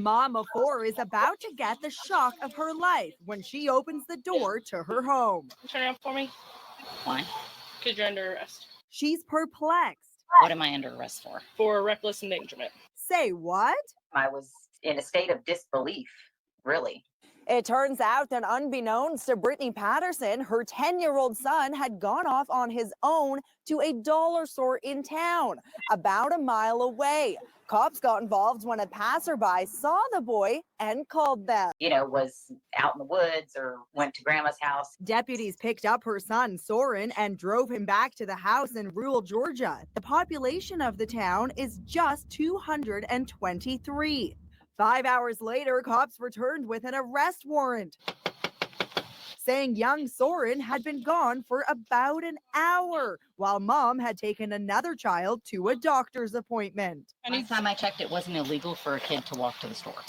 A mom of four is about to get the shock of her life when she opens the door to her home. Turn around for me. Why? Because you're under arrest. She's perplexed. What am I under arrest for? For reckless endangerment. Say what? I was in a state of disbelief, really. It turns out that unbeknownst to Brittany Patterson, her 10-year-old son had gone off on his own to a dollar store in town, about a mile away. Cops got involved when a passerby saw the boy and called them. Was out in the woods or went to grandma's house. Deputies picked up her son, Soren, and drove him back to the house in rural Georgia. The population of the town is just 223. 5 hours later, cops returned with an arrest warrant, saying young Soren had been gone for about an hour, while mom had taken another child to a doctor's appointment. Last time I checked, it wasn't illegal for a kid to walk to the store.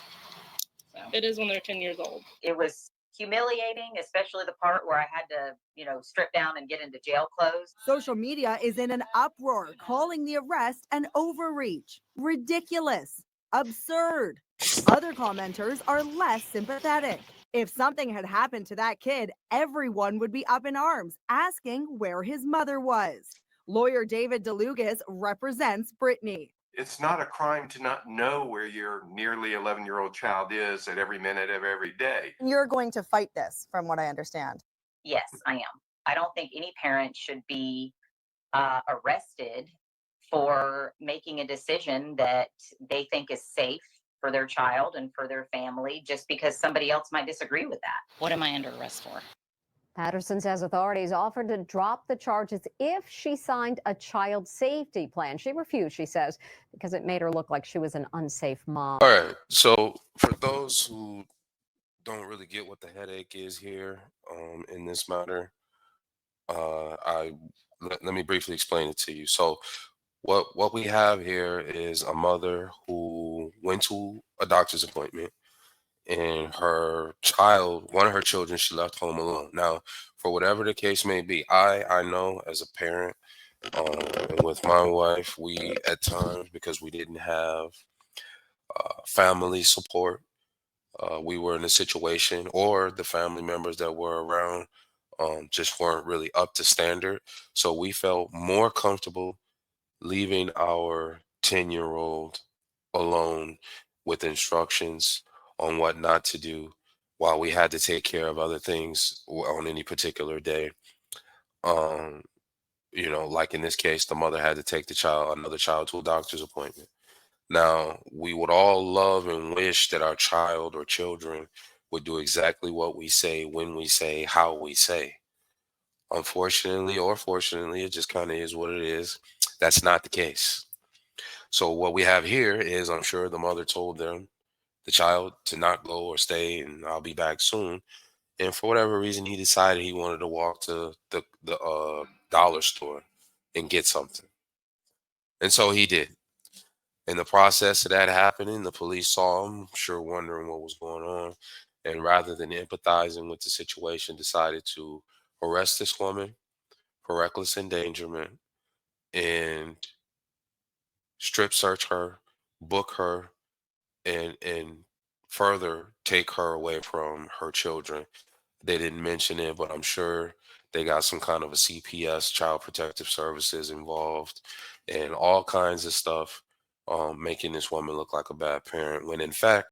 So. It is when they're 10 years old. It was humiliating, especially the part where I had to, strip down and get into jail clothes. Social media is in an uproar, calling the arrest an overreach, ridiculous, absurd. Other commenters are less sympathetic. If something had happened to that kid, everyone would be up in arms, asking where his mother was. Lawyer David DeLugas represents Brittany. It's not a crime to not know where your nearly 11-year-old child is at every minute of every day. You're going to fight this, from what I understand. Yes, I am. I don't think any parent should be arrested for making a decision that they think is safe for their child and for their family, just because somebody else might disagree with that. What am I under arrest for? Patterson says authorities offered to drop the charges if she signed a child safety plan. She refused, she says, because it made her look like she was an unsafe mom. All right. So for those who don't really get what the headache is here in this matter, let me briefly explain it to you. So what we have here is a mother who went to a doctor's appointment, and her child, one of her children, she left home alone. Now, for whatever the case may be, I know as a parent, and with my wife, we at times, because we didn't have family support, we were in a situation, or the family members that were around just weren't really up to standard. So we felt more comfortable leaving our 10-year-old alone with instructions on what not to do while we had to take care of other things on any particular day. Like in this case, the mother had to take another child to a doctor's appointment. Now, we would all love and wish that our child or children would do exactly what we say, when we say, how we say. Unfortunately or fortunately, it just kind of is what it is. That's not the case. So what we have here is, I'm sure the mother told the child to not go or stay, and I'll be back soon. And for whatever reason, he decided he wanted to walk to the dollar store and get something. And so he did. In the process of that happening, the police saw him, sure wondering what was going on. And rather than empathizing with the situation, decided to arrest this woman for reckless endangerment and strip search her, book her, and further take her away from her children. They didn't mention it, but I'm sure they got some kind of a CPS, Child Protective Services, involved, and all kinds of stuff, making this woman look like a bad parent, when in fact